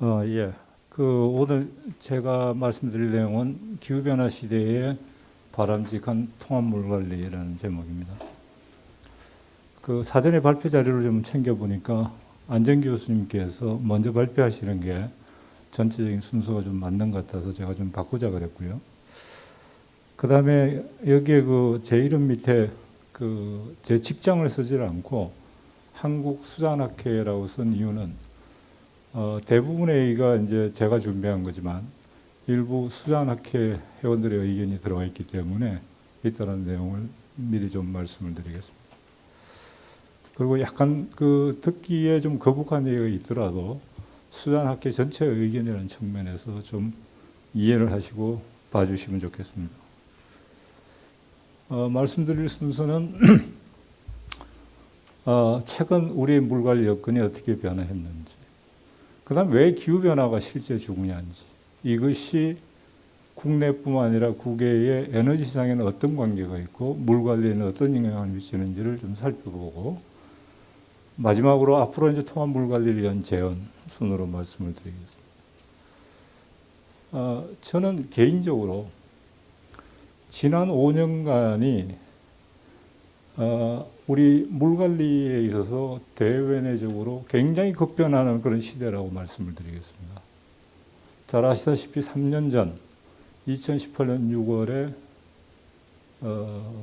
예. 오늘 제가 말씀드릴 내용은 기후변화 시대의 바람직한 통합물 관리라는 제목입니다. 사전에 발표 자료를 좀 챙겨보니까 안정 교수님께서 먼저 발표하시는 게 전체적인 순서가 좀 맞는 것 같아서 제가 좀 바꾸자 그랬고요. 그 다음에 여기에 제 이름 밑에 제 직장을 쓰질 않고 한국수산학회라고 쓴 이유는 대부분의 얘기가 이제 제가 준비한 거지만 일부 수산학회 회원들의 의견이 들어가 있기 때문에 이따른 내용을 미리 좀 말씀을 드리겠습니다. 그리고 약간 듣기에 좀 거북한 얘기가 있더라도 수산학회 전체의 의견이라는 측면에서 좀 이해를 하시고 봐주시면 좋겠습니다. 말씀드릴 순서는 최근 우리의 물관리 여건이 어떻게 변화했는지, 그 다음 왜 기후변화가 실제 중요한지, 이것이 국내뿐만 아니라 국외의 에너지 시장에는 어떤 관계가 있고 물관리에는 어떤 영향을 미치는지를 좀 살펴보고, 마지막으로 앞으로 이제 통합 물관리를 위한 제언 순으로 말씀을 드리겠습니다. 저는 개인적으로 지난 5년간이 우리 물관리에 있어서 대외내적으로 굉장히 급변하는 그런 시대라고 말씀을 드리겠습니다. 잘 아시다시피 3년 전 2018년 6월에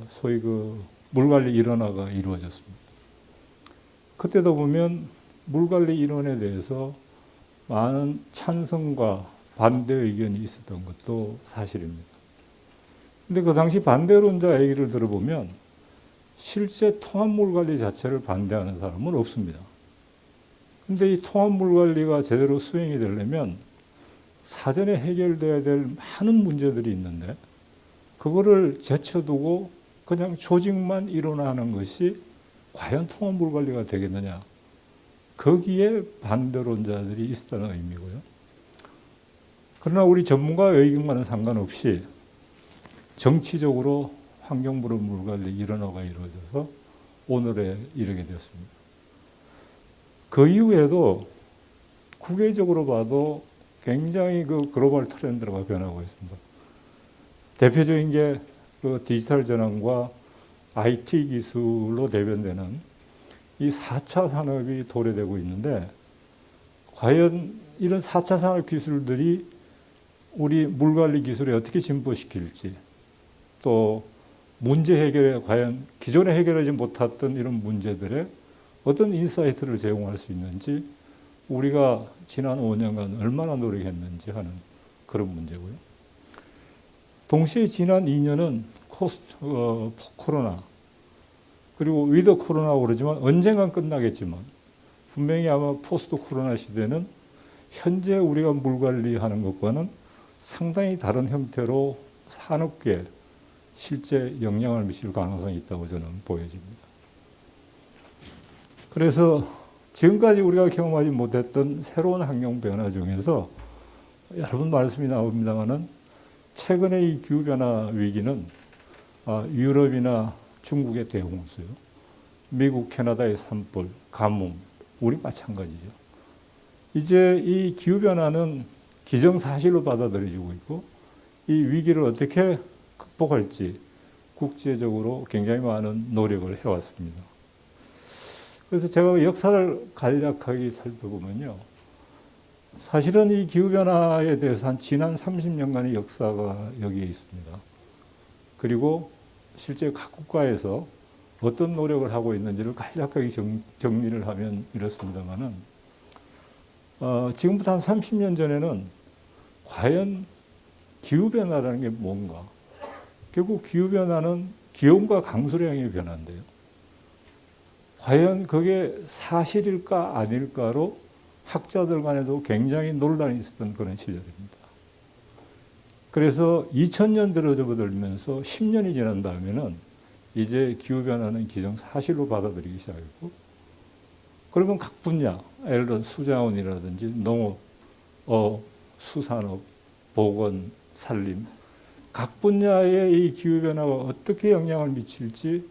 소위 물관리 일원화가 이루어졌습니다. 그때도 보면 물관리 일원에 대해서 많은 찬성과 반대 의견이 있었던 것도 사실입니다. 근데 그 당시 반대론자 얘기를 들어보면 실제 통합물 관리 자체를 반대하는 사람은 없습니다. 근데 이 통합물 관리가 제대로 수행이 되려면 사전에 해결돼야 될 많은 문제들이 있는데 그거를 제쳐두고 그냥 조직만 일원화하는 것이 과연 통합물 관리가 되겠느냐. 거기에 반대론자들이 있었다는 의미고요. 그러나 우리 전문가의 의견과는 상관없이 정치적으로 환경부로 물관리 일원화가 이루어져서 오늘에 이르게 되었습니다. 그 이후에도 국외적으로 봐도 굉장히 글로벌 트렌드가 변하고 있습니다. 대표적인 게 디지털 전환과 IT 기술로 대변되는 이 4차 산업이 도래되고 있는데 과연 이런 4차 산업 기술들이 우리 물관리 기술에 어떻게 진보시킬지, 또 문제 해결에 과연 기존에 해결하지 못했던 이런 문제들에 어떤 인사이트를 제공할 수 있는지, 우리가 지난 5년간 얼마나 노력했는지 하는 그런 문제고요. 동시에 지난 2년은 코로나, 그리고 위드 코로나고 그러지만 언젠간 끝나겠지만 분명히 아마 포스트 코로나 시대는 현재 우리가 물관리하는 것과는 상당히 다른 형태로 산업계에 실제 영향을 미칠 가능성이 있다고 저는 보여집니다. 그래서 지금까지 우리가 경험하지 못했던 새로운 환경 변화 중에서 여러 번 말씀이 나옵니다만은 최근의 이 기후변화 위기는 유럽이나 중국의 대홍수요, 미국, 캐나다의 산불, 가뭄, 우리 마찬가지죠. 이제 이 기후변화는 기정사실로 받아들여지고 있고 이 위기를 어떻게 극복할지 국제적으로 굉장히 많은 노력을 해왔습니다. 그래서 제가 역사를 간략하게 살펴보면요, 사실은 이 기후변화에 대해서 한 지난 30년간의 역사가 여기에 있습니다. 그리고 실제 각 국가에서 어떤 노력을 하고 있는지를 간략하게 정리를 하면 이렇습니다만은, 지금부터 한 30년 전에는 과연 기후변화라는 게 뭔가, 결국 기후변화는 기온과 강수량의 변화인데요. 과연 그게 사실일까 아닐까로 학자들 간에도 굉장히 논란이 있었던 그런 시절입니다. 그래서 2000년대로 접어들면서 10년이 지난 다음에는 이제 기후변화는 기정사실로 받아들이기 시작했고, 그러면 각 분야, 예를 들어 수자원이라든지 농업, 수산업, 보건, 산림, 각 분야의 이 기후변화가 어떻게 영향을 미칠지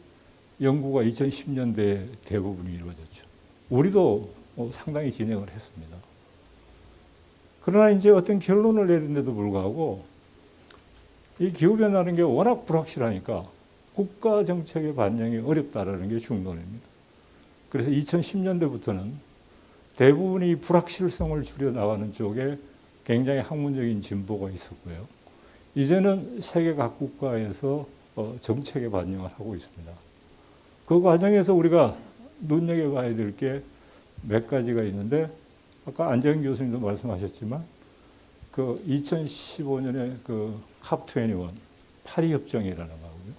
연구가 2010년대에 대부분 이루어졌죠. 우리도 상당히 진행을 했습니다. 그러나 이제 어떤 결론을 내린데도 불구하고 이 기후변화라는 게 워낙 불확실하니까 국가 정책의 반영이 어렵다라는 게 중론입니다. 그래서 2010년대부터는 대부분이 불확실성을 줄여나가는 쪽에 굉장히 학문적인 진보가 있었고요. 이제는 세계 각 국가에서 정책에 반영을 하고 있습니다. 그 과정에서 우리가 눈여겨봐야 될 게 몇 가지가 있는데, 아까 안재현 교수님도 말씀하셨지만 그 2015년에 그 컵21 파리 협정이라는 거고요.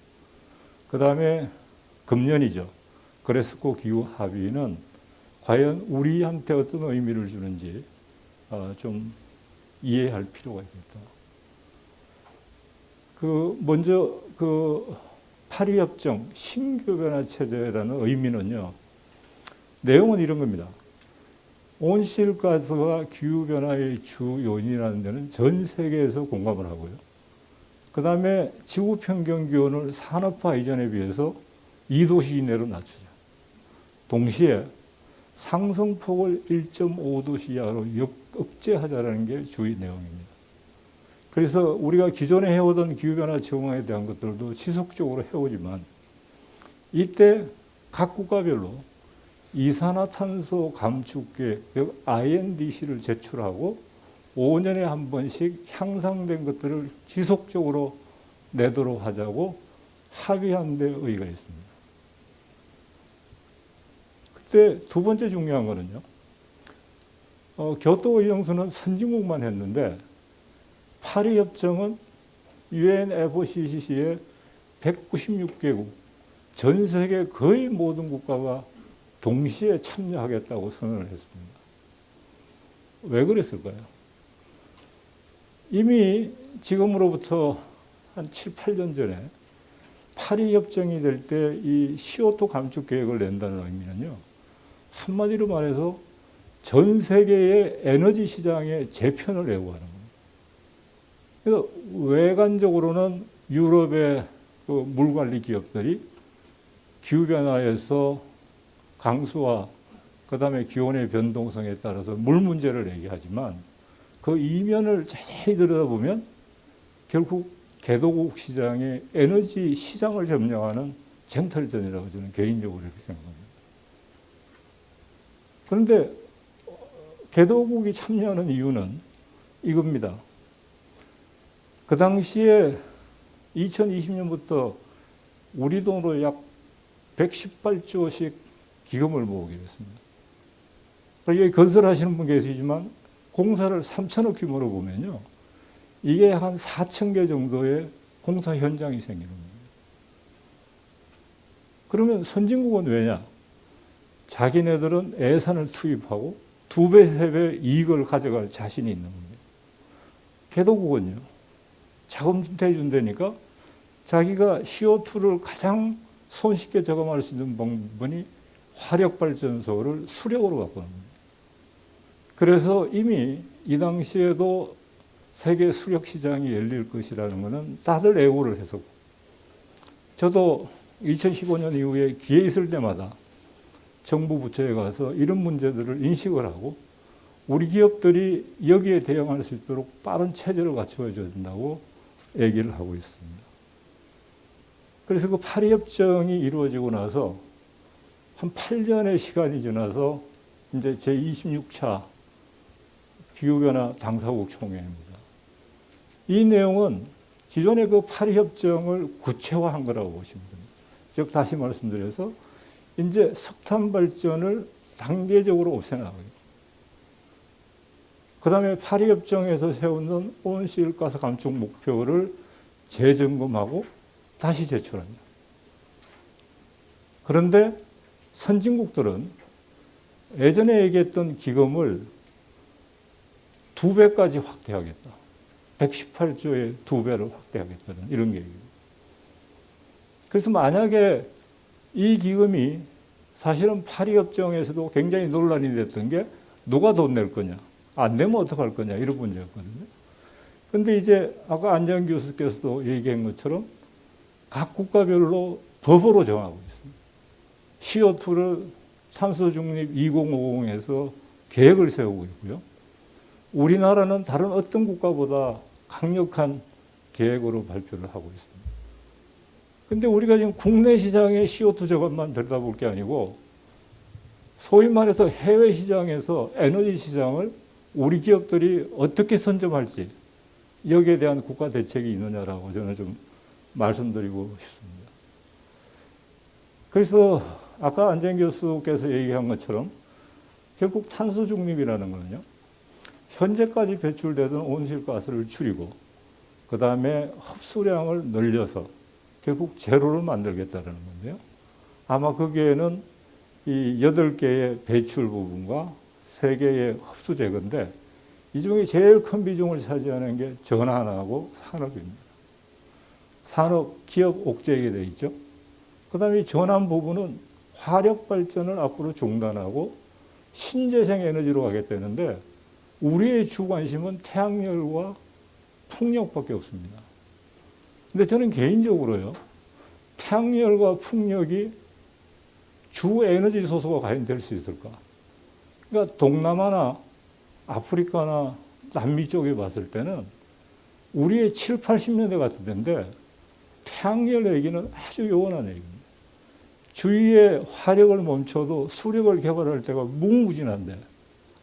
그 다음에 금년이죠. 글래스고 기후 합의는 과연 우리한테 어떤 의미를 주는지 좀 이해할 필요가 있겠다. 먼저 파리 협정 신규 변화 체제라는 의미는요. 내용은 이런 겁니다. 온실가스가 기후변화의 주 요인이라는 데는 전 세계에서 공감을 하고요. 그 다음에 지구 평균 기온을 산업화 이전에 비해서 2도씨 이내로 낮추자. 동시에 상승폭을 1.5도씨 이하로 억제하자라는 게 주의 내용입니다. 그래서 우리가 기존에 해오던 기후변화 적응에 대한 것들도 지속적으로 해오지만 이때 각 국가별로 이산화탄소 감축계획, 즉 INDC를 제출하고 5년에 한 번씩 향상된 것들을 지속적으로 내도록 하자고 합의한 데 의의가 있습니다. 그때 두 번째 중요한 거는요. 교토 의정서는 선진국만 했는데 파리 협정은 UNFCCC의 196개국, 전 세계 거의 모든 국가가 동시에 참여하겠다고 선언을 했습니다. 왜 그랬을까요? 이미 지금으로부터 한 7, 8년 전에 파리 협정이 될 때 이 CO2 감축 계획을 낸다는 의미는요. 한마디로 말해서 전 세계의 에너지 시장의 재편을 예고하는 겁니다. 그래서 외관적으로는 유럽의 그 물관리 기업들이 기후변화에서 강수와 그다음에 기온의 변동성에 따라서 물 문제를 얘기하지만 그 이면을 자세히 들여다보면 결국 개도국 시장의 에너지 시장을 점령하는 쟁탈전이라고 저는 개인적으로 이렇게 생각합니다. 그런데 개도국이 참여하는 이유는 이겁니다. 그 당시에 2020년부터 우리 돈으로 약 118조씩 기금을 모으기로 했습니다. 여기 건설하시는 분 계시지만 공사를 3천억 규모로 보면요. 이게 한 4천 개 정도의 공사 현장이 생기는 겁니다. 그러면 선진국은 왜냐? 자기네들은 예산을 투입하고 2배, 3배 이익을 가져갈 자신이 있는 겁니다. 개도국은요. 자금 대준다니까 자기가 CO2를 가장 손쉽게 저감할 수 있는 방법이 화력발전소를 수력으로 바꾸는 겁니다. 그래서 이미 이 당시에도 세계 수력 시장이 열릴 것이라는 것은 다들 예고를 해서 저도 2015년 이후에 기회 있을 때마다 정부 부처에 가서 이런 문제들을 인식을 하고 우리 기업들이 여기에 대응할 수 있도록 빠른 체제를 갖춰줘야 된다고 얘기를 하고 있습니다. 그래서 그 파리 협정이 이루어지고 나서 한 8년의 시간이 지나서 이제 제26차 기후변화 당사국 총회입니다. 이 내용은 기존의 그 파리 협정을 구체화한 거라고 보시면 됩니다. 즉 다시 말씀드려서 이제 석탄 발전을 단계적으로 없애나가겠다. 그 다음에 파리 협정에서 세우는 온실가스 감축 목표를 재점검하고 다시 제출합니다. 그런데 선진국들은 예전에 얘기했던 기금을 2배까지 확대하겠다. 118조의 2배를 확대하겠다는 이런 계획입니다. 그래서 만약에 이 기금이 사실은 파리 협정에서도 굉장히 논란이 됐던 게 누가 돈 낼 거냐, 안 내면 어떡할 거냐 이런 문제였거든요. 그런데 이제 아까 안재현 교수께서도 얘기한 것처럼 각 국가별로 법으로 정하고 있습니다. CO2를 탄소 중립 2050에서 계획을 세우고 있고요. 우리나라는 다른 어떤 국가보다 강력한 계획으로 발표를 하고 있습니다. 근데 우리가 지금 국내 시장의 CO2 저감만 들여다볼 게 아니고 소위 말해서 해외 시장에서 에너지 시장을 우리 기업들이 어떻게 선점할지 여기에 대한 국가 대책이 있느냐라고 저는 좀 말씀드리고 싶습니다. 그래서 아까 안재현 교수께서 얘기한 것처럼 결국 탄소 중립이라는 거는요. 현재까지 배출되던 온실가스를 줄이고 그 다음에 흡수량을 늘려서 결국 제로를 만들겠다는 건데요. 아마 거기에는 이 8개의 배출 부분과 3개의 흡수 제거인데 이 중에 제일 큰 비중을 차지하는 게 전환하고 산업입니다. 산업, 기업 옥죄이게 되어 있죠. 그 다음에 이 전환 부분은 화력 발전을 앞으로 중단하고 신재생 에너지로 가겠다는데 우리의 주 관심은 태양열과 풍력밖에 없습니다. 근데 저는 개인적으로요, 태양열과 풍력이 주 에너지 소스가 과연 될 수 있을까? 그러니까 동남아나 아프리카나 남미 쪽에 봤을 때는 우리의 7, 80년대 같은 데인데 태양열 얘기는 아주 요원한 얘기입니다. 주위에 화력을 멈춰도 수력을 개발할 때가 무궁무진한데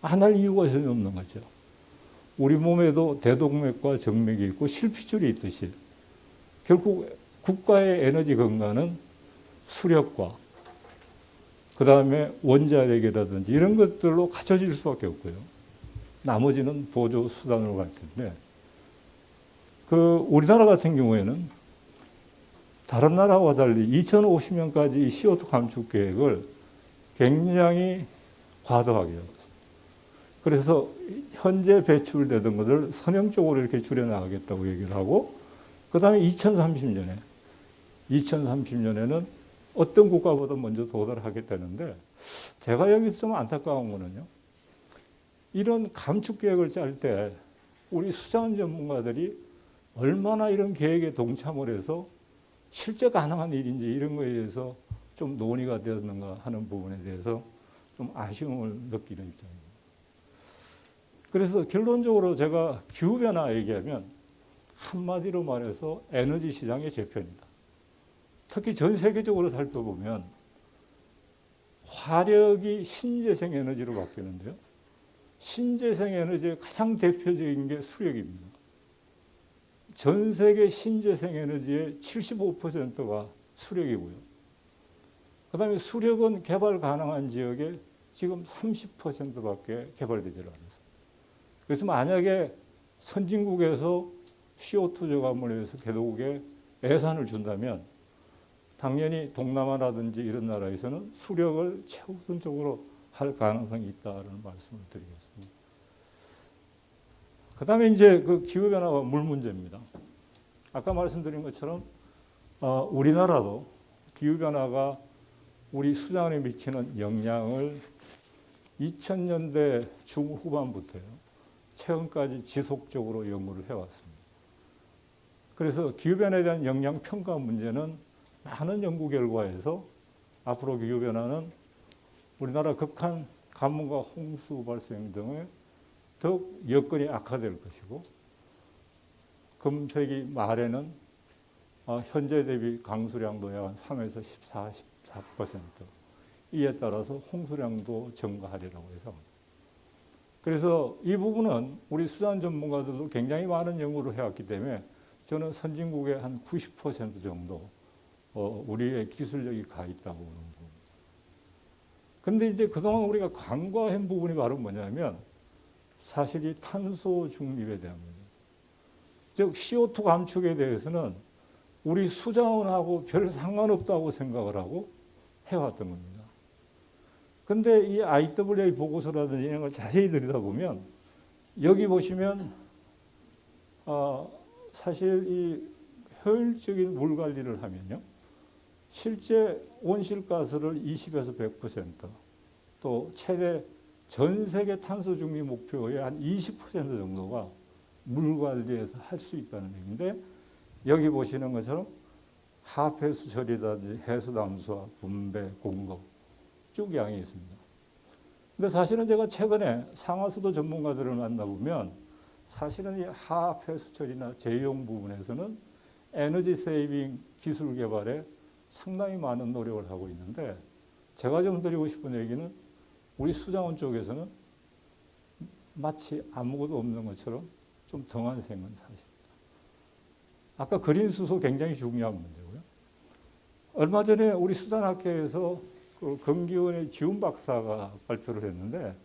안 할 이유가 전혀 없는 거죠. 우리 몸에도 대동맥과 정맥이 있고 실핏줄이 있듯이 결국 국가의 에너지 건강은 수력과 그 다음에 원자력이라든지 이런 것들로 갖춰질 수밖에 없고요. 나머지는 보조 수단으로 갈 텐데 우리나라 같은 경우에는 다른 나라와 달리 2050년까지 이 CO2 감축 계획을 굉장히 과도하게 하고 있습니다. 그래서 현재 배출되던 것을 선형적으로 이렇게 줄여나가겠다고 얘기를 하고 그 다음에 2030년에는 어떤 국가보다 먼저 도달하겠다는데 제가 여기서 좀 안타까운 거는요. 이런 감축 계획을 짤 때 우리 수자원 전문가들이 얼마나 이런 계획에 동참을 해서 실제 가능한 일인지 이런 거에 대해서 좀 논의가 되었는가 하는 부분에 대해서 좀 아쉬움을 느끼는 입장입니다. 그래서 결론적으로 제가 기후변화 얘기하면 한마디로 말해서 에너지 시장의 재편이다. 특히 전 세계적으로 살펴보면 화력이 신재생 에너지로 바뀌는데요. 신재생 에너지의 가장 대표적인 게 수력입니다. 전 세계 신재생 에너지의 75%가 수력이고요. 그 다음에 수력은 개발 가능한 지역에 지금 30%밖에 개발되지 않았어요. 그래서 만약에 선진국에서 CO2 저감을 위해서 개도국에 예산을 준다면 당연히 동남아라든지 이런 나라에서는 수력을 최우선적으로 할 가능성이 있다는 말씀을 드리겠습니다. 그 다음에 이제 그 기후변화와 물 문제입니다. 아까 말씀드린 것처럼 우리나라도 기후변화가 우리 수자원에 미치는 영향을 2000년대 중후반부터요. 최근까지 지속적으로 연구를 해왔습니다. 그래서 기후변화에 대한 영향 평가 문제는 많은 연구 결과에서 앞으로 기후변화는 우리나라 극한 가뭄과 홍수 발생 등의 더욱 여건이 악화될 것이고 금세기 말에는 현재 대비 강수량도 약 3에서 14% 이에 따라서 홍수량도 증가하리라고 해서 그래서 이 부분은 우리 수자원 전문가들도 굉장히 많은 연구를 해왔기 때문에 저는 선진국의 한 90% 정도 우리의 기술력이 가 있다고 보는 부분입니다. 그런데 이제 그동안 우리가 간과한 부분이 바로 뭐냐면 사실 이 탄소 중립에 대한 문제. 즉 CO2 감축에 대해서는 우리 수자원하고 별 상관없다고 생각을 하고 해왔던 겁니다. 그런데 이 IWA 보고서라든지 이런 걸 자세히 들여다보면 여기 보시면 사실 이 효율적인 물 관리를 하면요. 실제 온실가스를 20에서 100%, 또 최대 전 세계 탄소 중립 목표의 한 20% 정도가 물 관리에서 할 수 있다는 얘기인데 여기 보시는 것처럼 하폐수 처리라든지 해수 담수화, 분배, 공급 쭉 양이 있습니다. 근데 사실은 제가 최근에 상하수도 전문가들을 만나보면 사실은 이 하합 해수처리나 제이용 부분에서는 에너지 세이빙 기술 개발에 상당히 많은 노력을 하고 있는데 제가 좀 드리고 싶은 얘기는 우리 수자원 쪽에서는 마치 아무것도 없는 것처럼 좀 등한생은 사실입니다. 아까 그린 수소 굉장히 중요한 문제고요. 얼마 전에 우리 수산학회에서 그 검기원의 지훈 박사가 발표를 했는데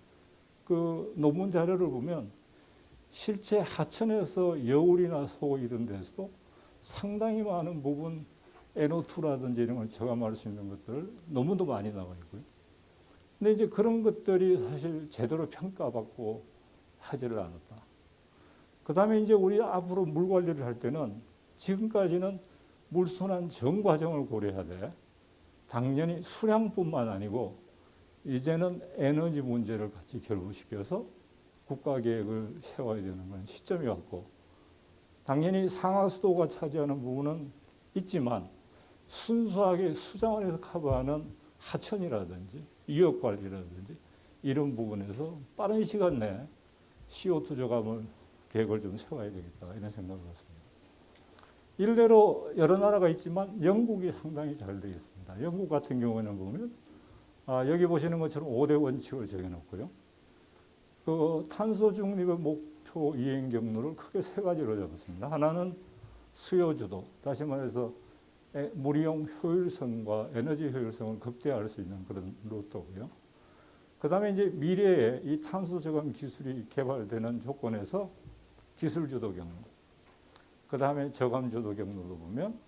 그 논문 자료를 보면 실제 하천에서 여울이나 소 이런 데서도 상당히 많은 부분 NO2라든지 이런 걸 저감할 수 있는 것들 논문도 많이 나와 있고요. 근데 이제 그런 것들이 사실 제대로 평가받고 하지를 않았다. 그 다음에 이제 우리 앞으로 물 관리를 할 때는 지금까지는 물순환 전 과정을 고려하되 당연히 수량뿐만 아니고 이제는 에너지 문제를 같이 결부시켜서 국가 계획을 세워야 되는 건 시점이 왔고 당연히 상하수도가 차지하는 부분은 있지만 순수하게 수자원에서 커버하는 하천이라든지 이역관리라든지 이런 부분에서 빠른 시간 내에 CO2 저감을 계획을 좀 세워야 되겠다 이런 생각을 했습니다. 일례로 여러 나라가 있지만 영국이 상당히 잘 되어 있습니다. 영국 같은 경우에는 보면 여기 보시는 것처럼 5대 원칙을 정해놓고요. 그 탄소 중립의 목표 이행 경로를 크게 세 가지로 잡았습니다. 하나는 수요 주도, 다시 말해서 물이용 효율성과 에너지 효율성을 극대화할 수 있는 그런 루트고요. 그 다음에 이제 미래에 이 탄소 저감 기술이 개발되는 조건에서 기술 주도 경로, 그 다음에 저감 주도 경로로 보면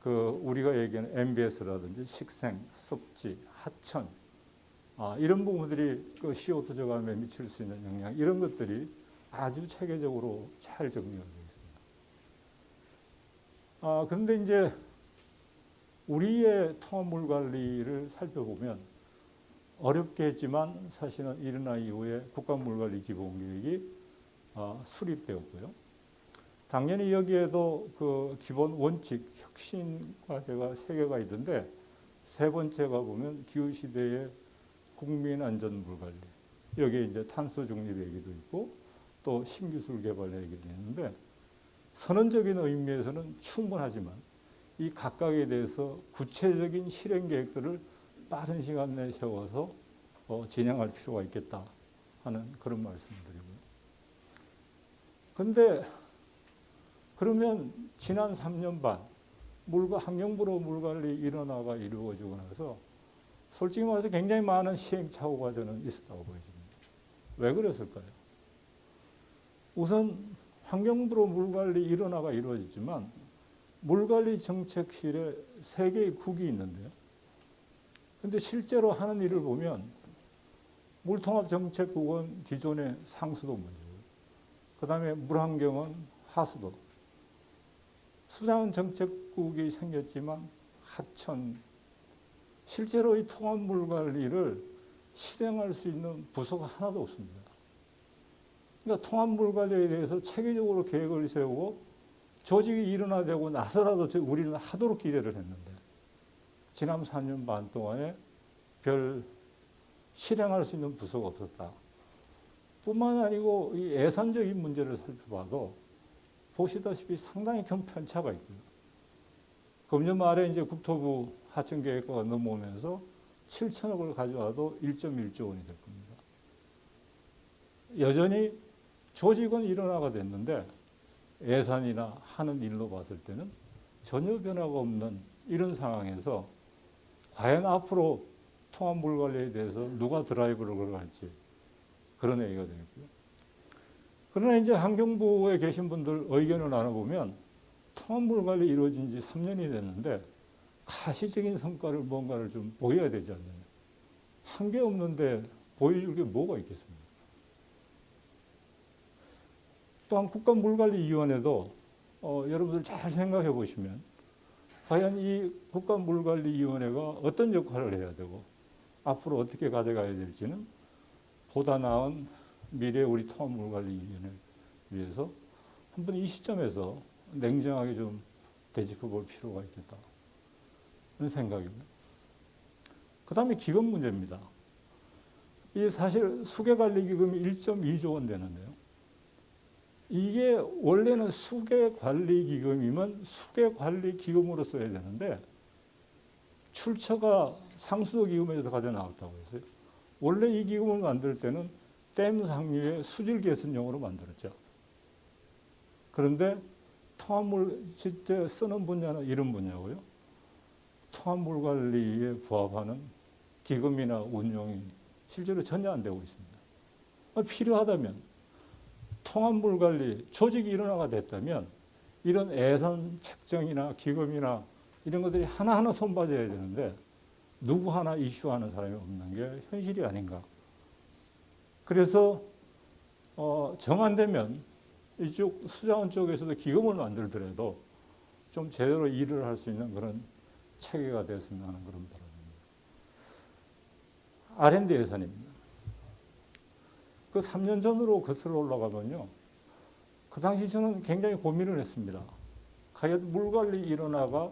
그 우리가 얘기하는 MBS라든지 식생, 습지, 하천 이런 부분들이 그 CO2 저감에 미칠 수 있는 영향 이런 것들이 아주 체계적으로 잘 정리가 되어 있습니다. 그런데 이제 우리의 통합물 관리를 살펴보면 어렵게 했지만 사실은 일어나 이후에 국가물관리 기본계획이 수립되었고요. 당연히 여기에도 그 기본 원칙, 혁신 과제가 3개가 있는데 세 번째가 보면 기후시대의 국민안전물 관리. 여기에 이제 탄소 중립 얘기도 있고 또 신기술 개발 얘기도 있는데 선언적인 의미에서는 충분하지만 이 각각에 대해서 구체적인 실행 계획들을 빠른 시간 내에 세워서 진행할 필요가 있겠다 하는 그런 말씀을 드리고요. 그런데 그러면 지난 3년 반 환경부로 물관리 일원화가 이루어지고 나서 솔직히 말해서 굉장히 많은 시행착오가 저는 있었다고 보여집니다. 왜 그랬을까요? 우선 환경부로 물관리 일원화가 이루어지지만 물관리 정책실에 3개의 국이 있는데요. 그런데 실제로 하는 일을 보면 물통합정책국은 기존의 상수도 문제고요. 그 다음에 물환경은 하수도. 수자원정책국이 생겼지만 하천. 실제로 이 통합물 관리를 실행할 수 있는 부서가 하나도 없습니다. 그러니까 통합물 관리에 대해서 체계적으로 계획을 세우고 조직이 일어나되고 나서라도 우리는 하도록 기대를 했는데 지난 3년 반 동안에 별 실행할 수 있는 부서가 없었다. 뿐만 아니고 이 예산적인 문제를 살펴봐도 보시다시피 상당히 큰 편차가 있고요. 금년 말에 이제 국토부 하천계획과가 넘어오면서 7천억을 가져와도 1.1조 원이 될 겁니다. 여전히 조직은 일원화가 됐는데 예산이나 하는 일로 봤을 때는 전혀 변화가 없는 이런 상황에서 과연 앞으로 통합물 관리에 대해서 누가 드라이브를 걸어갈지 그런 얘기가 되겠고요. 그러나 이제 환경부에 계신 분들 의견을 나눠보면 통합물 관리 이루어진 지 3년이 됐는데 가시적인 성과를 뭔가를 좀 보여야 되지 않느냐. 한 게 없는데 보여줄 게 뭐가 있겠습니까? 또한 국가물관리위원회도 여러분들 잘 생각해 보시면 과연 이 국가물관리위원회가 어떤 역할을 해야 되고 앞으로 어떻게 가져가야 될지는 보다 나은 미래 우리 통합물관리위원회를 위해서 한번 이 시점에서 냉정하게 좀 되짚어 볼 필요가 있겠다. 그런 생각입니다. 그 다음에 기금 문제입니다. 이 사실 수계관리기금이 1.2조 원 되는데요. 이게 원래는 수계관리기금이면 수계관리기금으로 써야 되는데 출처가 상수도기금에서 가져 나왔다고 했어요. 원래 이 기금을 만들 때는 댐 상류의 수질 개선용으로 만들었죠. 그런데 통합물 실제 쓰는 분야는 이런 분야고요. 통합물 관리에 부합하는 기금이나 운용이 실제로 전혀 안 되고 있습니다. 필요하다면 통합물 관리 조직이 일원화가 됐다면 이런 예산 책정이나 기금이나 이런 것들이 하나하나 손봐줘야 되는데 누구 하나 이슈하는 사람이 없는 게 현실이 아닌가. 그래서 정 안 되면 이쪽 수자원 쪽에서도 기금을 만들더라도 좀 제대로 일을 할 수 있는 그런 체계가 됐으면 하는 그런 바람입니다. R&D 예산입니다. 그 3년 전으로 거슬러 올라가면요. 그 당시 저는 굉장히 고민을 했습니다. 과연 물관리 일원화가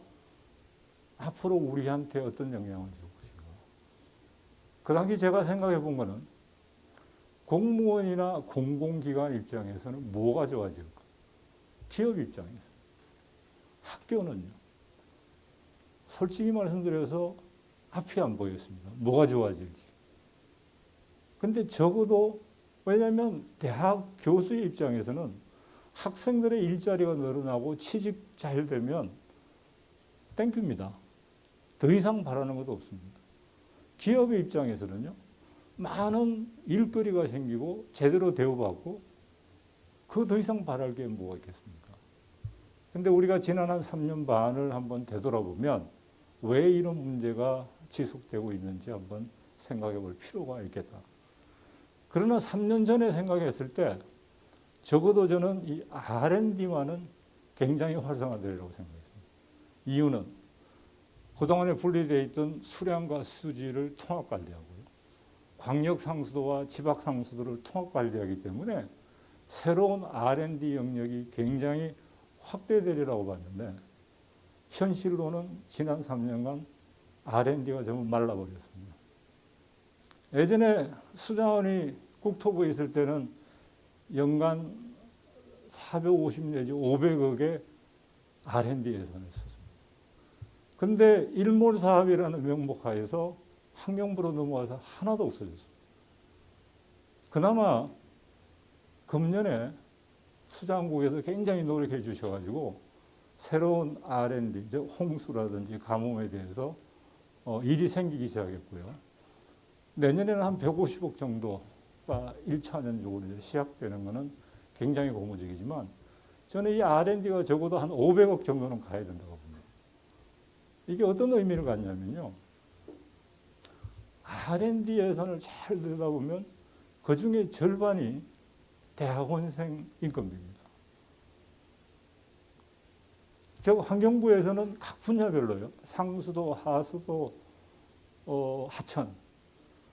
앞으로 우리한테 어떤 영향을 줄 것인가. 그 당시 제가 생각해 본 거는 공무원이나 공공기관 입장에서는 뭐가 좋아질까? 기업 입장에서. 학교는요. 솔직히 말씀드려서 앞이 안 보였습니다. 뭐가 좋아질지. 근데 적어도 왜냐하면 대학 교수의 입장에서는 학생들의 일자리가 늘어나고 취직 잘 되면 땡큐입니다. 더 이상 바라는 것도 없습니다. 기업의 입장에서는요. 많은 일거리가 생기고 제대로 대우받고 그 더 이상 바랄 게 뭐가 있겠습니까? 근데 우리가 지난 한 3년 반을 한번 되돌아보면 왜 이런 문제가 지속되고 있는지 한번 생각해 볼 필요가 있겠다. 그러나 3년 전에 생각했을 때 적어도 저는 이 R&D만은 굉장히 활성화되리라고 생각했습니다. 이유는 그동안에 분리되어 있던 수량과 수질을 통합관리하고요. 광역상수도와 지박상수도를 통합관리하기 때문에 새로운 R&D 영역이 굉장히 확대되리라고 봤는데 현실로는 지난 3년간 R&D가 전부 말라버렸습니다. 예전에 수자원이 국토부에 있을 때는 연간 450 내지 500억의 R&D 예산을 썼습니다. 그런데 일몰사업이라는 명목 하에서 환경부로 넘어와서 하나도 없어졌습니다. 그나마 금년에 수자원국에서 굉장히 노력해 주셔가지고 새로운 R&D, 즉 홍수라든지 가뭄에 대해서 일이 생기기 시작했고요. 내년에는 한 150억 정도가 1차년적으로 시작되는 것은 굉장히 고무적이지만 저는 이 R&D가 적어도 한 500억 정도는 가야 된다고 봅니다. 이게 어떤 의미를 갖냐면요. R&D 예산을 잘 들여다보면 그 중에 절반이 대학원생 인건비입니다. 즉 환경부에서는 각 분야별로요. 상수도, 하수도, 하천.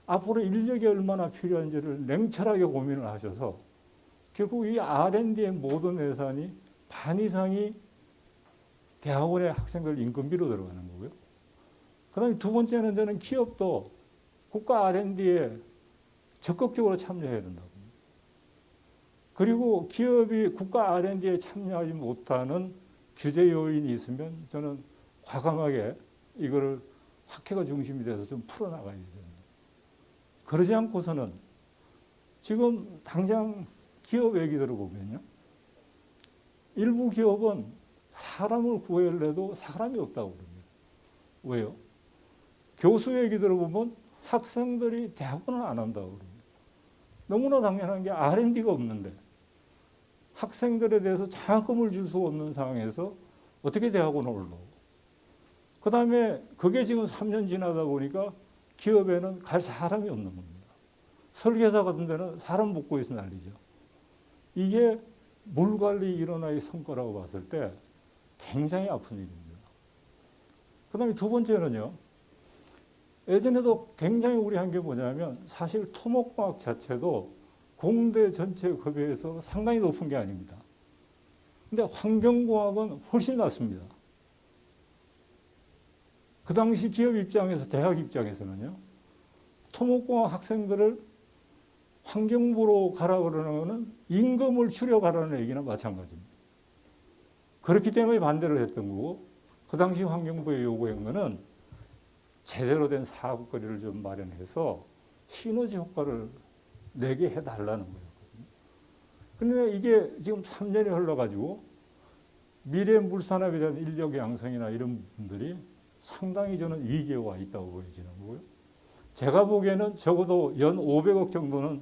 앞으로 인력이 얼마나 필요한지를 냉철하게 고민을 하셔서 결국 이 R&D의 모든 예산이 반 이상이 대학원의 학생들 인건비로 들어가는 거고요. 그 다음에 두 번째는 저는 기업도 국가 R&D에 적극적으로 참여해야 된다고. 그리고 기업이 국가 R&D에 참여하지 못하는 규제 요인이 있으면 저는 과감하게 이거를 학회가 중심이 돼서 좀 풀어나가야 됩니다. 그러지 않고서는 지금 당장 기업 얘기 들어보면요. 일부 기업은 사람을 구하려도 사람이 없다고 그럽니다. 왜요? 교수 얘기 들어보면 학생들이 대학원을 안 한다고 그럽니다. 너무나 당연한 게 R&D가 없는데 학생들에 대해서 장학금을 줄 수 없는 상황에서 어떻게 대학원을 올라오고 그 다음에 그게 지금 3년 지나다 보니까 기업에는 갈 사람이 없는 겁니다. 설계사 같은 데는 사람 못 구해서 난리죠. 이게 물관리 일원화의 성과라고 봤을 때 굉장히 아픈 일입니다. 그 다음에 두 번째는요. 예전에도 굉장히 우리 한 게 뭐냐면 사실 토목공학 자체도 공대 전체 급여에서 상당히 높은 게 아닙니다. 근데 환경공학은 훨씬 낮습니다. 그 당시 기업 입장에서 대학 입장에서는요. 토목공학 학생들을 환경부로 가라 그러는 것은 임금을 줄여가라는 얘기나 마찬가지입니다. 그렇기 때문에 반대를 했던 거고, 그 당시 환경부에 요구한 것은 제대로 된 사업거리를 좀 마련해서 시너지 효과를 내게 해달라는 거였거든요. 그런데 이게 지금 3년이 흘러가지고 미래 물산업에 대한 인력 양성이나 이런 분들이 상당히 저는 위기에 와 있다고 보여지는 거고요. 제가 보기에는 적어도 연 500억 정도는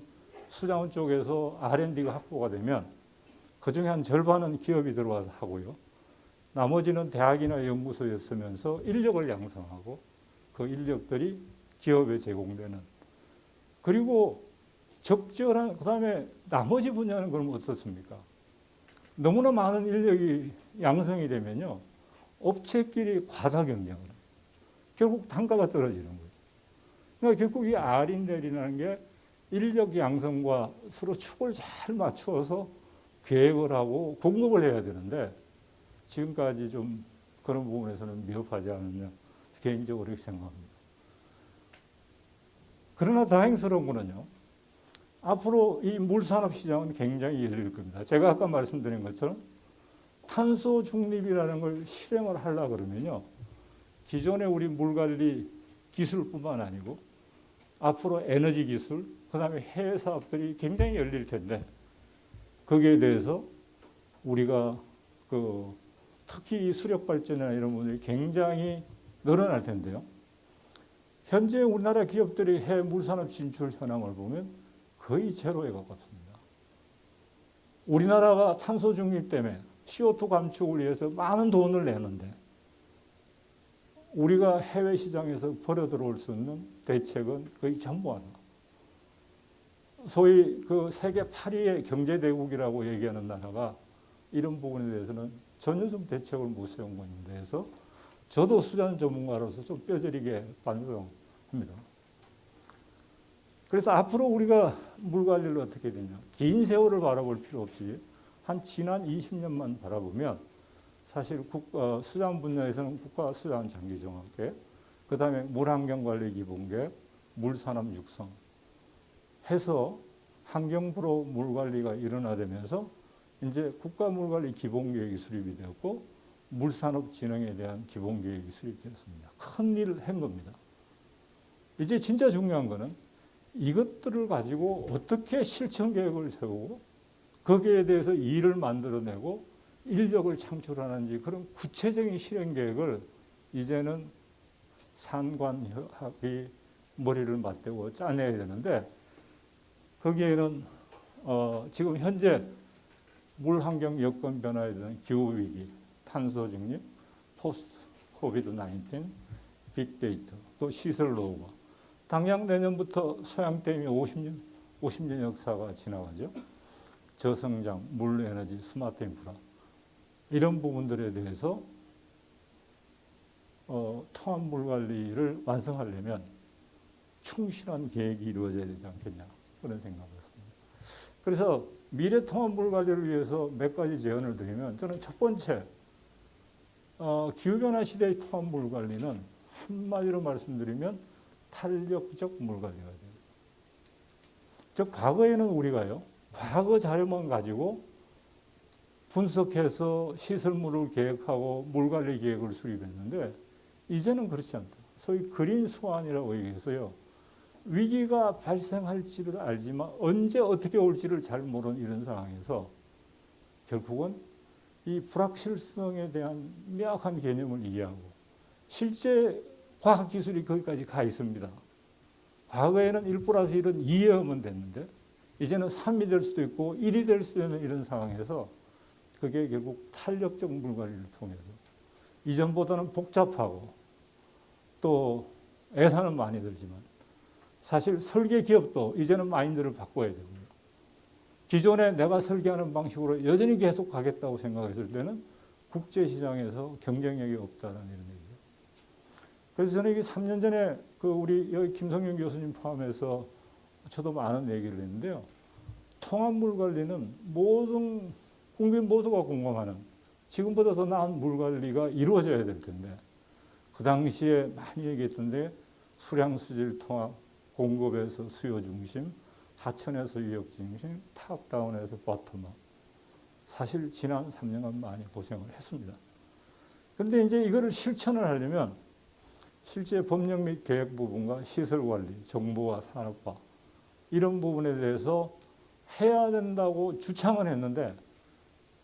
수자원 쪽에서 R&D가 확보가 되면 그중에 한 절반은 기업이 들어와서 하고요. 나머지는 대학이나 연구소에 쓰면서 인력을 양성하고 그 인력들이 기업에 제공되는, 그리고 적절한, 그 다음에 나머지 분야는 그럼 어떻습니까? 너무나 많은 인력이 양성이 되면요, 업체끼리 과다 경쟁을 해요. 결국 단가가 떨어지는 거죠. 그러니까 결국 이 R&D라는 게 인력 양성과 서로 축을 잘 맞추어서 계획을 하고 공급을 해야 되는데 지금까지 좀 그런 부분에서는 미흡하지 않느냐 개인적으로 이렇게 생각합니다. 그러나 다행스러운 거는요, 앞으로 이 물산업 시장은 굉장히 열릴 겁니다. 제가 아까 말씀드린 것처럼 탄소 중립이라는 걸 실행을 하려고 그러면요, 기존의 우리 물관리 기술뿐만 아니고 앞으로 에너지 기술, 그 다음에 해외 사업들이 굉장히 열릴 텐데 거기에 대해서 우리가 특히 수력 발전이나 이런 부분들이 굉장히 늘어날 텐데요. 현재 우리나라 기업들이 해외 물산업 진출 현황을 보면 거의 제로에 가깝습니다. 우리나라가 탄소 중립 때문에 CO2 감축을 위해서 많은 돈을 내는데 우리가 해외 시장에서 버려 들어올 수 있는 대책은 거의 전무 하나. 소위 그 세계 8위의 경제대국이라고 얘기하는 나라가 이런 부분에 대해서는 전혀 좀 대책을 못 세운 것인데 해서 저도 수자원 전문가로서 좀 뼈저리게 반성합니다. 그래서 앞으로 우리가 물 관리를 어떻게 되냐. 긴 세월을 바라볼 필요 없이 한 지난 20년만 바라보면 사실 수자원 분야에서는 국가수자원 장기종합계획, 그 다음에 물환경관리기본계획, 물산업 육성 해서 환경부로 물관리가 일어나면서 이제 국가물관리 기본계획이 수립이 되었고 물산업진흥에 대한 기본계획이 수립되었습니다. 큰 일을 한 겁니다. 이제 진짜 중요한 거는 이것들을 가지고 어떻게 실천계획을 세우고 거기에 대해서 일을 만들어내고 인력을 창출하는지 그런 구체적인 실행계획을 이제는 산관학이 머리를 맞대고 짜내야 되는데 거기에는 지금 현재 물환경 여건 변화에 대한 기후위기, 탄소 중립, 포스트 코비드 19, 빅데이터, 또 시설 노후화. 당장 내년부터 소양댐이 50년 역사가 지나가죠. 저성장, 물에너지, 스마트 인프라 이런 부분들에 대해서 통합물 관리를 완성하려면 충실한 계획이 이루어져야 되지 않겠냐 그런 생각을 했습니다. 그래서 미래 통합물 관리를 위해서 몇 가지 제언을 드리면 저는 첫 번째 기후변화 시대의 통합물 관리는 한마디로 말씀드리면 탄력적 물 관리가 돼요. 즉 과거에는 우리가요 과거 자료만 가지고 분석해서 시설물을 계획하고 물관리 계획을 수립했는데 이제는 그렇지 않다. 소위 그린 스완이라고 얘기해서요. 위기가 발생할지를 알지만 언제 어떻게 올지를 잘 모르는 이런 상황에서 결국은 이 불확실성에 대한 명확한 개념을 이해하고 실제 과학기술이 거기까지 가 있습니다. 과거에는 1+1은 2였으면 됐는데 이제는 3이 될 수도 있고 1이 될 수도 있는 이런 상황에서 그게 결국 탄력적 물관리를 통해서 이전보다는 복잡하고 또 예산은 많이 들지만 사실 설계 기업도 이제는 마인드를 바꿔야 되고요. 기존에 내가 설계하는 방식으로 여전히 계속 가겠다고 생각했을 때는 국제시장에서 경쟁력이 없다는 이런 얘기죠. 그래서 저는 이게 3년 전에 우리 여기 김성윤 교수님 포함해서 저도 많은 얘기를 했는데요. 통합물 관리는 모든 국민 모두가 공감하는 지금보다 더 나은 물 관리가 이루어져야 될 텐데 그 당시에 많이 얘기했던데 수량 수질 통합, 공급에서 수요 중심, 하천에서 위협 중심, 탑다운에서 버텀업. 사실 지난 3년간 많이 고생을 했습니다. 근데 이제 이거를 실천을 하려면 실제 법령 및 계획 부분과 시설 관리, 정보와 산업화 이런 부분에 대해서 해야 된다고 주창은 했는데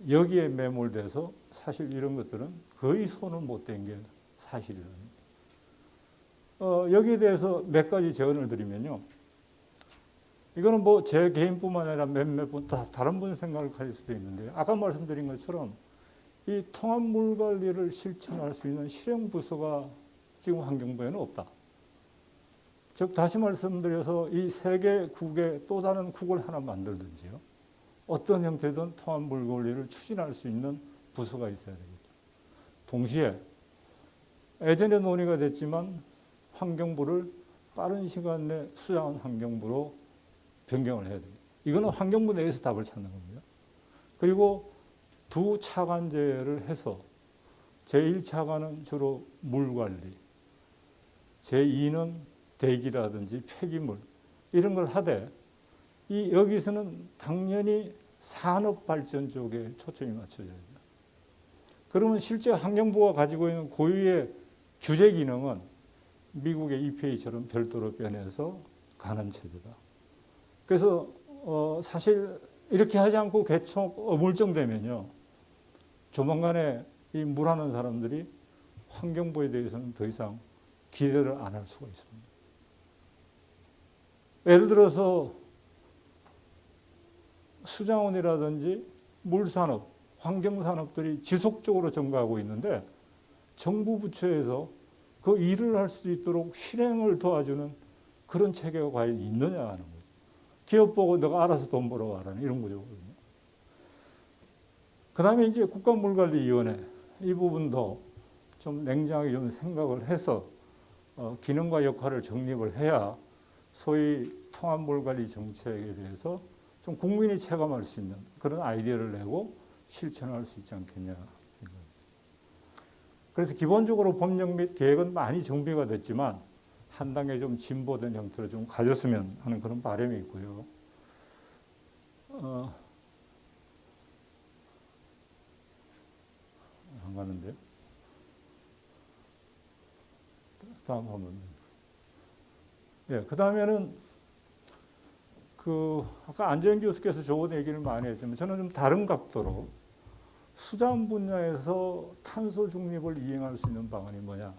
여기에 매몰돼서 사실 이런 것들은 거의 손을 못 댄 게 사실이랍니다. 여기에 대해서 몇 가지 제언을 드리면요. 이거는 뭐 제 개인뿐만 아니라 몇몇 분, 다른 분 생각을 가질 수도 있는데 아까 말씀드린 것처럼 이 통합물 관리를 실천할 수 있는 실행 부서가 지금 환경부에는 없다. 즉 다시 말씀드려서 이 세계 국에 또 다른 국을 하나 만들든지요. 어떤 형태든 통합물 관리를 추진할 수 있는 부서가 있어야 되겠죠. 동시에 예전에 논의가 됐지만 환경부를 빠른 시간 내 수장원 환경부로 변경을 해야 됩니다. 이거는 환경부 내에서 답을 찾는 겁니다. 그리고 두 차관제를 해서 제1차관은 주로 물관리, 제2는 대기라든지 폐기물 이런 걸 하되 여기서는 당연히 산업발전 쪽에 초점이 맞춰져야 됩니다. 그러면 실제 환경부가 가지고 있는 고유의 규제 기능은 미국의 EPA처럼 별도로 빼내서 가는 체제다. 그래서 사실 이렇게 하지 않고 계속 어물쩡되면요. 조만간에 이 물하는 사람들이 환경부에 대해서는 더 이상 기대를 안 할 수가 있습니다. 예를 들어서 수자원이라든지 물산업, 환경산업들이 지속적으로 증가하고 있는데 정부 부처에서 그 일을 할 수 있도록 실행을 도와주는 그런 체계가 과연 있느냐 하는 거죠. 기업 보고 너가 알아서 돈 벌어와라는 이런 거거든요. 그 다음에 이제 국가물관리위원회 이 부분도 좀 냉정하게 좀 생각을 해서 기능과 역할을 정립을 해야 소위 통합물관리 정책에 대해서 좀 국민이 체감할 수 있는 그런 아이디어를 내고 실천할 수 있지 않겠냐. 그래서 기본적으로 법령 및 계획은 많이 정비가 됐지만 한 단계 좀 진보된 형태로 좀 가졌으면 하는 그런 바람이 있고요. 안 가는데요. 다음 화면. 예, 그 다음에는 아까 안재현 교수께서 좋은 얘기를 많이 했지만 저는 좀 다른 각도로 수자원 분야에서 탄소 중립을 이행할 수 있는 방안이 뭐냐?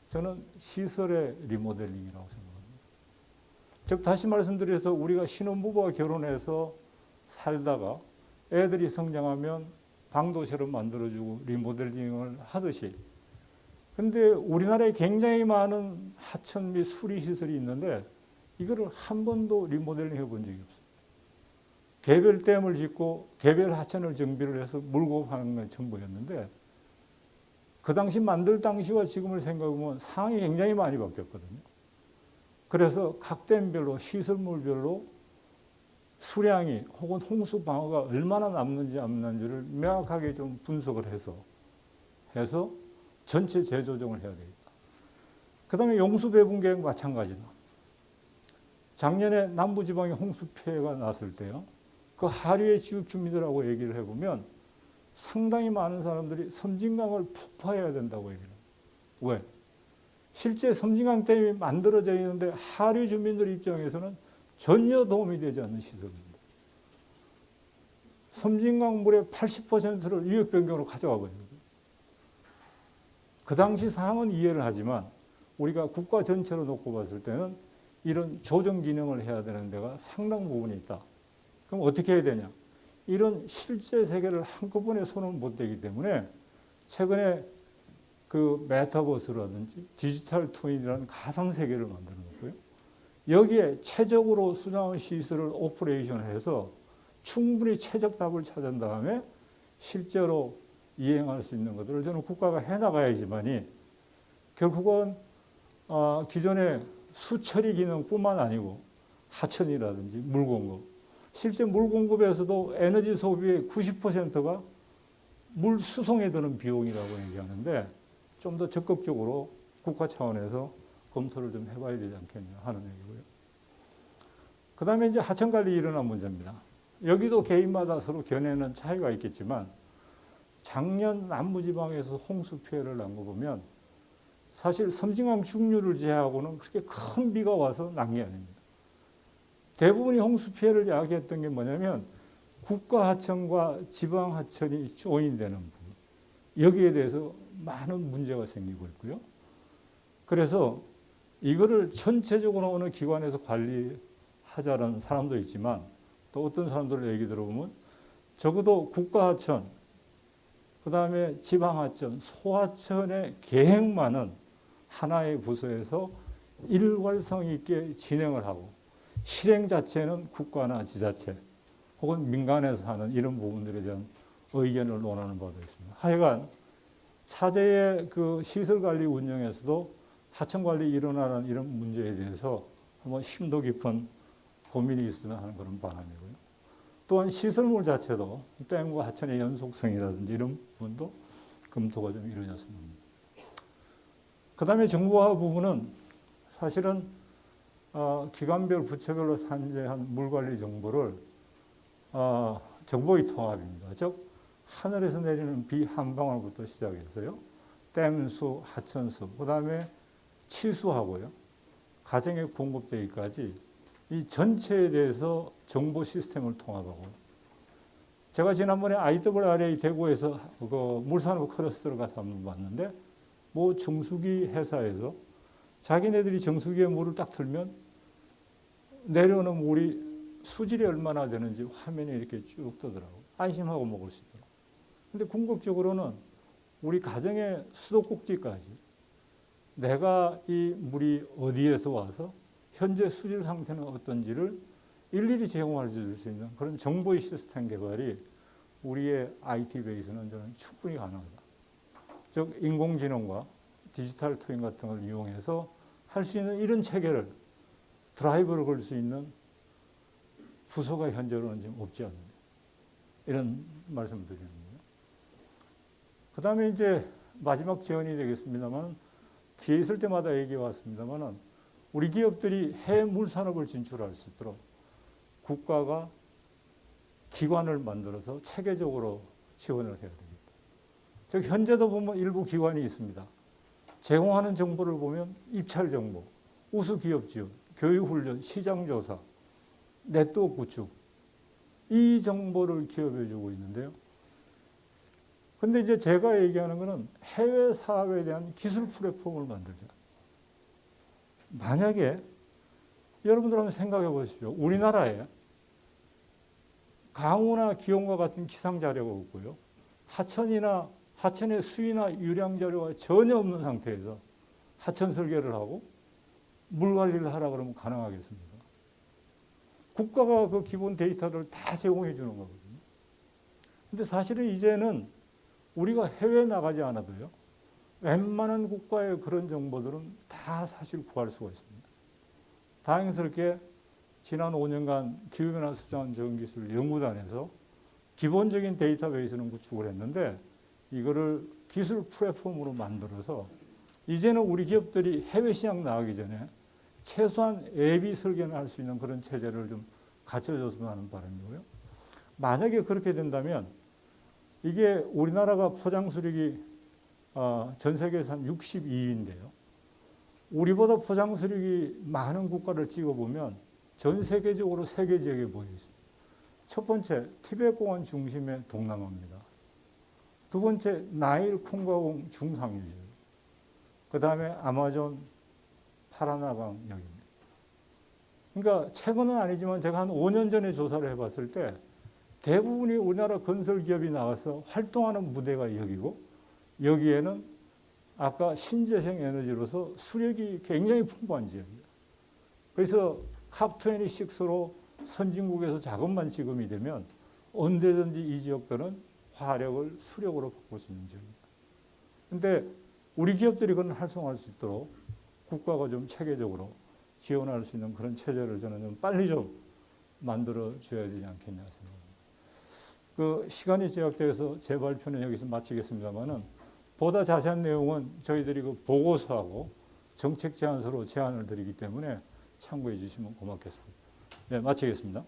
저는 시설의 리모델링이라고 생각합니다. 즉 다시 말씀드려서 우리가 신혼부부가 결혼해서 살다가 애들이 성장하면 방도 새로 만들어주고 리모델링을 하듯이 근데 우리나라에 굉장히 많은 하천 및 수리시설이 있는데 이거를 한 번도 리모델링 해본 적이 없어요. 개별 댐을 짓고 개별 하천을 정비를 해서 물고하는 건 전부였는데 그 당시 만들 당시와 지금을 생각하면 상황이 굉장히 많이 바뀌었거든요. 그래서 각 댐별로 시설물별로 수량이 혹은 홍수 방어가 얼마나 남는지 없는지를 명확하게 좀 분석을 해서 전체 재조정을 해야 되겠다. 그 다음에 용수 배분 계획 마찬가지다. 작년에 남부지방에 홍수 피해가 났을 때요. 그 하류의 지역 주민들하고 얘기를 해보면 상당히 많은 사람들이 섬진강을 폭파해야 된다고 얘기를 해요. 왜? 실제 섬진강 댐이 만들어져 있는데 하류 주민들 입장에서는 전혀 도움이 되지 않는 시설입니다. 섬진강 물의 80%를 유역 변경으로 가져가 버리거든요. 그 당시 상황은 이해를 하지만 우리가 국가 전체로 놓고 봤을 때는 이런 조정 기능을 해야 되는 데가 상당 부분이 있다. 그럼 어떻게 해야 되냐? 이런 실제 세계를 한꺼번에 손을 못 대기 때문에 최근에 그 메타버스라든지 디지털 트윈이라는 가상 세계를 만드는 거고요. 여기에 최적으로 수자원 시설을 오퍼레이션해서 충분히 최적답을 찾은 다음에 실제로 이행할 수 있는 것들을 저는 국가가 해나가야지만이 결국은 기존의 수처리 기능뿐만 아니고 하천이라든지 물 공급, 실제 물 공급에서도 에너지 소비의 90%가 물 수송에 드는 비용이라고 얘기하는데 좀 더 적극적으로 국가 차원에서 검토를 좀 해봐야 되지 않겠냐 하는 얘기고요. 그 다음에 이제 하천관리 일어난 문제입니다. 여기도 개인마다 서로 견해는 차이가 있겠지만 작년 남부지방에서 홍수 피해를 난 거 보면 사실 섬진강 중류를 제외하고는 그렇게 큰 비가 와서 난 게 아닙니다. 대부분이 홍수 피해를 야기했던 게 뭐냐면 국가하천과 지방하천이 조인되는 부분. 여기에 대해서 많은 문제가 생기고 있고요. 그래서 이거를 전체적으로 어느 기관에서 관리하자는 사람도 있지만 또 어떤 사람들 얘기 들어보면 적어도 국가하천, 그 다음에 지방하천, 소하천의 계획만은 하나의 부서에서 일괄성 있게 진행을 하고 실행 자체는 국가나 지자체 혹은 민간에서 하는 이런 부분들에 대한 의견을 논하는 바도 있습니다. 하여간 차제의 그 시설관리 운영에서도 하천관리 일어나는 이런 문제에 대해서 한번 심도 깊은 고민이 있으면 하는 그런 바람이고요. 또한 시설물 자체도 댐과 하천의 연속성이라든지 이런 부분도 검토가 좀 이루어졌으면 합니다. 그 다음에 정부화 부분은 사실은 기관별 부처별로 산재한 물관리 정보를 정보의 통합입니다. 즉 하늘에서 내리는 비 한 방울부터 시작해서요. 댐수, 하천수, 그 다음에 치수하고요. 가정의 공급대기까지 이 전체에 대해서 정보 시스템을 통합하고 제가 지난번에 IRA 대구에서 그 물산업 클러스터를 가서 한번 봤는데 뭐 정수기 회사에서 자기네들이 정수기에 물을 딱 틀면 내려오는 물이 수질이 얼마나 되는지 화면에 이렇게 쭉 뜨더라고요. 안심하고 먹을 수 있도록. 근데 궁극적으로는 우리 가정의 수도꼭지까지 내가 이 물이 어디에서 와서 현재 수질 상태는 어떤지를 일일이 제공할 수 있는 그런 정보의 시스템 개발이 우리의 IT 베이스는 저는 충분히 가능하다. 즉 인공지능과 디지털 트윈 같은 걸 이용해서 할 수 있는 이런 체계를 드라이브를 걸 수 있는 부서가 현재로는 지금 없지 않느냐. 이런 말씀을 드리는 거예요. 그 다음에 이제 마지막 제언이 되겠습니다만 뒤에 있을 때마다 얘기해 왔습니다만 우리 기업들이 해외 물산업을 진출할 수 있도록 국가가 기관을 만들어서 체계적으로 지원을 해야 됩니다. 즉 현재도 보면 일부 기관이 있습니다. 제공하는 정보를 보면 입찰 정보, 우수 기업 지원, 교육훈련, 시장조사, 네트워크 구축 이 정보를 기업에 주고 있는데요. 근데 이제 제가 얘기하는 거는 해외 사업에 대한 기술 플랫폼을 만들자. 만약에 여러분들 한번 생각해 보십시오. 우리나라에 강우나 기온과 같은 기상 자료가 없고요. 하천의 수위나 유량 자료가 전혀 없는 상태에서 하천 설계를 하고 물 관리를 하라 그러면 가능하겠습니까? 국가가 그 기본 데이터를 다 제공해 주는 거거든요. 근데 사실은 이제는 우리가 해외에 나가지 않아도요. 웬만한 국가의 그런 정보들은 다 사실 구할 수가 있습니다. 다행스럽게 지난 5년간 기후변화 수정 적응기술 연구단에서 기본적인 데이터베이스는 구축을 했는데 이거를 기술 플랫폼으로 만들어서 이제는 우리 기업들이 해외 시장 나가기 전에 최소한 예비 설계는 할 수 있는 그런 체제를 좀 갖춰줬으면 하는 바람이고요. 만약에 그렇게 된다면 이게 우리나라가 포장 수력이 전 세계에서 한 62위인데요. 우리보다 포장 수력이 많은 국가를 찍어보면 전 세계적으로 세계 지역에 모여 있습니다. 첫 번째, 티베트 공원 중심의 동남아입니다. 두 번째, 나일 콩가공 중상류죠. 그 다음에 아마존 파라나강 역입니다. 그러니까 최근은 아니지만 제가 한 5년 전에 조사를 해봤을 때 대부분이 우리나라 건설 기업이 나와서 활동하는 무대가 여기고 여기에는 아까 신재생 에너지로서 수력이 굉장히 풍부한 지역이에요. 그래서 캅26로 선진국에서 자금만 지급이 되면 언제든지 이 지역들은 화력을 수력으로 바꿀 수 있는 지역입니다. 그런데 우리 기업들이 그걸 활성화할 수 있도록 국가가 좀 체계적으로 지원할 수 있는 그런 체제를 저는 좀 빨리 좀 만들어 줘야 되지 않겠냐 생각합니다. 그 시간이 제약돼서 제 발표는 여기서 마치겠습니다만은 보다 자세한 내용은 저희들이 그 보고서하고 정책 제안서로 제안을 드리기 때문에 참고해 주시면 고맙겠습니다. 네, 마치겠습니다.